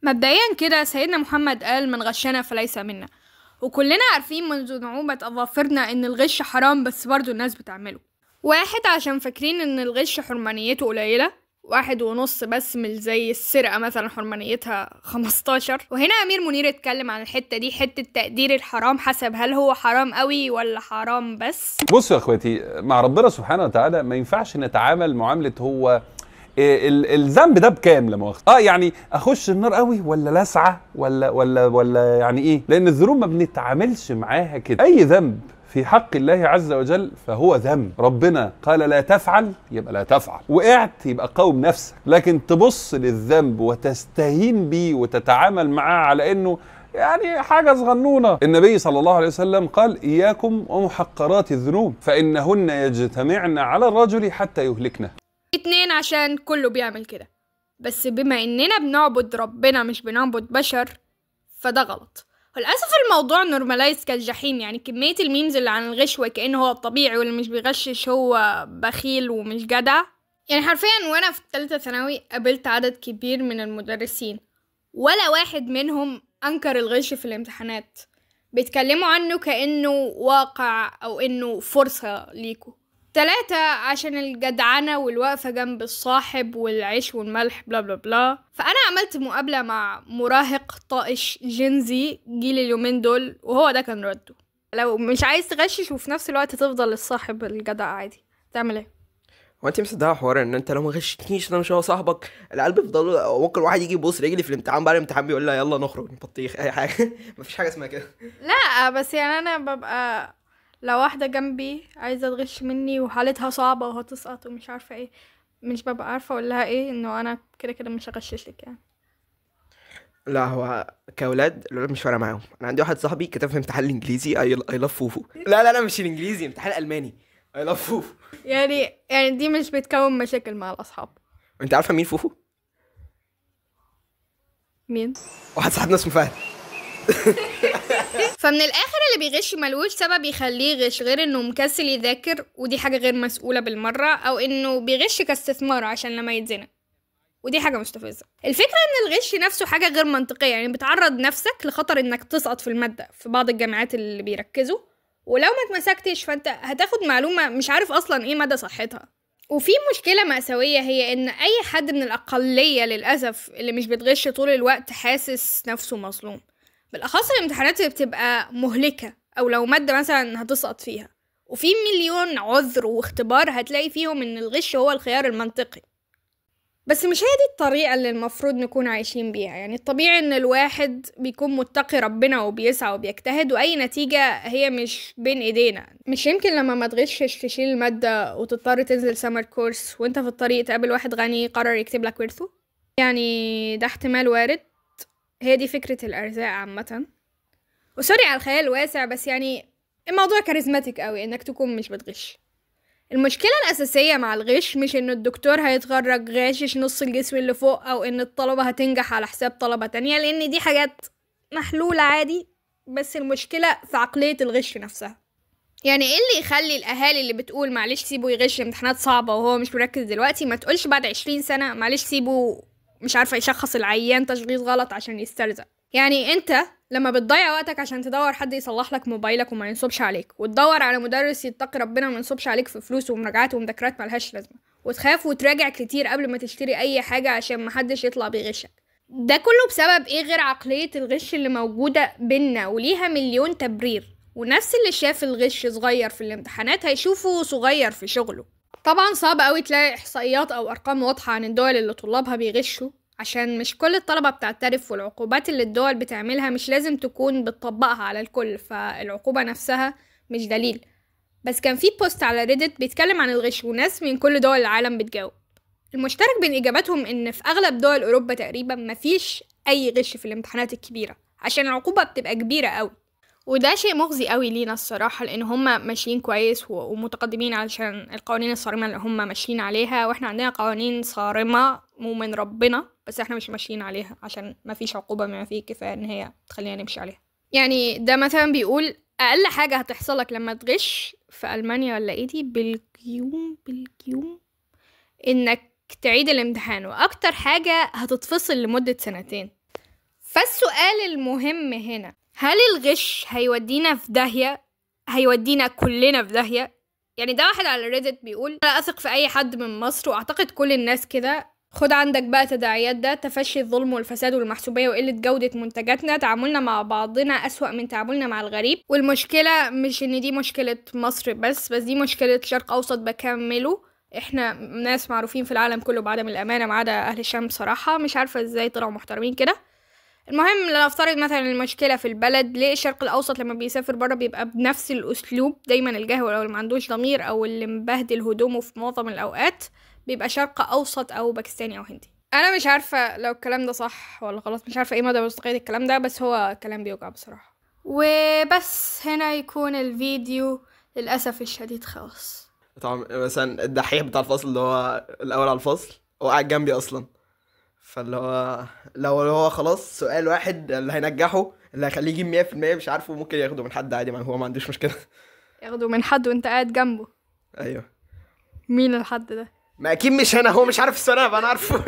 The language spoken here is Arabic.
مبدئيا كده سيدنا محمد قال من غشنا فليس منا، وكلنا عارفين منذ نعومة أظافرنا إن الغش حرام، بس برضو الناس بتعمله. واحد عشان فاكرين إن الغش حرمانيته قليلة، 1.5 بس، مش زي السرقة مثلا حرمانيتها 15. وهنا أمير منير اتكلم عن الحتة دي، حتة تقدير الحرام حسب هل هو حرام قوي ولا حرام بس. بصوا يا اخواتي، مع ربنا سبحانه وتعالى ما ينفعش نتعامل معاملة هو الذنب ده بكام لا مؤاخذة. يعني اخش النار قوي ولا لسعة ولا يعني ايه؟ لان الذنوب ما بنتعاملش معاها كده. اي ذنب في حق الله عز وجل فهو ذنب. ربنا قال لا تفعل، يبقى لا تفعل. وقعت يبقى قاوم نفسك. لكن تبص للذنب وتستهين بيه وتتعامل معاه على انه يعني حاجة صغنونة. النبي صلى الله عليه وسلم قال إياكم ومحقرات الذنوب فإنهن يجتمعن على الرجل حتى يهلكنه. 2 عشان كله بيعمل كده، بس بما إننا بنعبد ربنا مش بنعبد بشر فده غلط. وللأسف الموضوع نورمالايز كالجحيم، يعني كمية الميمز اللي عن الغش وكأنه هو الطبيعي واللي مش بيغشش هو بخيل ومش جدع. يعني حرفيا وانا في 3 ثانوي قابلت عدد كبير من المدرسين ولا واحد منهم أنكر الغش في الامتحانات، بيتكلموا عنه كأنه واقع أو إنه فرصة ليكو. 3 عشان الجدعنة والوقفة جنب الصاحب والعيش والملح بلا بلا بلا. فأنا عملت مقابلة مع مراهق طائش جينزي جيل اليومين دول، وهو ده كان رده: لو مش عايز تغشش وفي نفس الوقت تفضل الصاحب الجدع عادي، تعمل ايه؟ هو انت مصدقه حوار ان انت لو ما غشتنيش انا مش هو صاحبك؟ العيال بيفضلوا، ممكن واحد يجي يبص رجلي في الامتحان بعد الامتحان بيقول لها يلا نخرج بطيخ اي حاجه. مفيش حاجه اسمها كده. لا بس يعني انا ببقى لو واحدة جنبي عايزة تغش مني وحالتها صعبة وهتسقط ومش عارفة ايه، مش ببقى عارفة اقول لها ايه، انه انا كده كده مش هغششك يعني. لا هو كاولاد الولاد مش فارقه معاهم. انا عندي واحد صاحبي كتب في امتحان الانجليزي اي لاف فوفو. لا مش الانجليزي، امتحان الالماني اي لاف فوفو. يعني دي مش بتكون مشاكل مع الاصحاب. انت عارفه مين فوفو؟ مين؟ واحد صاحبنا اسمه فهد. فمن الاخر اللي بيغش ملوش سبب يخليه يغش غير انه مكسل يذاكر، ودي حاجة غير مسؤولة بالمرة، او انه بيغش كاستثمار عشان لما يتزنق، ودي حاجة مستفزة. الفكرة ان الغش نفسه حاجة غير منطقية، يعني بتعرض نفسك لخطر انك تسقط في المادة في بعض الجامعات اللي بيركزوا، ولو ما اتمسكتش فانت هتاخد معلومة مش عارف اصلا ايه مدى صحتها. وفي مشكلة مأساوية، هي ان اي حد من الاقلية للأسف اللي مش بتغش طول الوقت حاسس نفسه مظلوم، بالاخص الامتحانات اللي بتبقى مهلكة او لو مادة مثلا هتسقط فيها، وفي مليون عذر واختبار هتلاقي فيهم ان الغش هو الخيار المنطقي. بس مش هي دي الطريقة اللي المفروض نكون عايشين بيها. يعني الطبيعي ان الواحد بيكون متقي ربنا وبيسعى وبيجتهد، واي نتيجة هي مش بين ايدينا. مش يمكن لما ما تغشش تشيل المادة وتضطر تنزل سمر كورس وانت في الطريق تقابل واحد غني قرر يكتب لك ورثه؟ يعني ده احتمال وارد. هي دي فكرة الارزاق عامة، وسوري على الخيال الواسع، بس يعني الموضوع كاريزماتيك قوي انك تكون مش بتغش. المشكلة الأساسية مع الغش مش إن الدكتور هيتخرج غاشش نص الجسم اللي فوق، أو إن الطلبة هتنجح على حساب طلبة تانية، لأن دي حاجات محلولة عادي. بس المشكلة في عقلية الغش نفسها. يعني إيه اللي يخلي الأهالي اللي بتقول معلش سيبه يغش امتحانات صعبة وهو مش مركز دلوقتي ما تقولش بعد 20 سنة معلش سيبه مش عارفة يشخص العيان تشخيص غلط عشان يسترزق؟ يعني انت لما بتضيع وقتك عشان تدور حد يصلح لك موبايلك وما ينصبش عليك، وتدور على مدرس يتقي ربنا وما ينصبش عليك في فلوس ومراجعات ومذاكرات ملهاش لازمه، وتخاف وتراجع كتير قبل ما تشتري اي حاجه عشان محدش يطلع بيغشك، ده كله بسبب ايه غير عقليه الغش اللي موجوده بينا وليها مليون تبرير. ونفس اللي شاف الغش صغير في الامتحانات هيشوفه صغير في شغله. طبعا صعب قوي تلاقي احصائيات او ارقام واضحه عن الدول اللي طلابها بيغشوا، عشان مش كل الطلبة بتعترف، والعقوبات اللي الدول بتعملها مش لازم تكون بتطبقها على الكل، فالعقوبة نفسها مش دليل. بس كان في بوست على ريدت بيتكلم عن الغش وناس من كل دول العالم بتجاوب. المشترك بين إجاباتهم إن في أغلب دول أوروبا تقريبا مفيش أي غش في الامتحانات الكبيرة، عشان العقوبة بتبقى كبيرة قوي. وده شيء مغزي قوي لينا الصراحة، لأن هما ماشيين كويس ومتقدمين علشان القوانين الصارمة اللي هما ماشيين عليها، واحنا عندنا قوانين صارمة ومن ربنا بس احنا مش ماشيين عليها عشان ما فيش عقوبة بما فيه كفاية ان هي تخلينا نمشي عليها. يعني ده مثلا بيقول اقل حاجة هتحصلك لما تغش في ألمانيا ولا ايه دي، بالجيوم انك تعيد الامتحان، واكتر حاجة هتتفصل لمدة 2 سنين. فالسؤال المهم هنا، هل الغش هيودينا في داهية؟ هيودينا كلنا في داهية؟ يعني ده واحد على ريدت بيقول لا أثق في أي حد من مصر، وأعتقد كل الناس كده. خد عندك بقى تداعيات ده: تفشي الظلم والفساد والمحسوبية وقلة جودة منتجاتنا، تعاملنا مع بعضنا أسوأ من تعاملنا مع الغريب. والمشكلة مش إن دي مشكلة مصر بس دي مشكلة شرق أوسط بكمله. احنا ناس معروفين في العالم كله بعدم الأمانة ما عدا أهل الشام بصراحة، مش عارفة ازاي طلعوا محترمين كده. المهم لنفترض مثلا المشكلة في البلد، ليه الشرق الأوسط لما بيسافر برا بيبقى بنفس الأسلوب؟ دايما الجهل أو اللي ما عندوش ضمير أو اللي مبهدل هدومه في معظم الأوقات بيبقى شرق أوسط أو باكستاني أو هندي. أنا مش عارفة لو الكلام ده صح ولا غلط، مش عارفة ايه مدى مصداقية الكلام ده، بس هو كلام بيوجع بصراحة. وبس هنا يكون الفيديو للأسف الشديد خلاص. طبعا مثلا الدحيح بتاع الفصل اللي هو الاول على الفصل هو قاعد جنبي اصلا، فاللي هو لو هو خلاص سؤال واحد اللي هينجحه اللي هيخليه يجيب 100% مش عارفه، ممكن ياخده من حد عادي، ما هو ما عندوش مشكله. ياخده من حد وانت قاعد جنبه؟ ايوه. مين الحد ده؟ ما اكيد مش انا، هو مش عارف السؤال انا عارفه.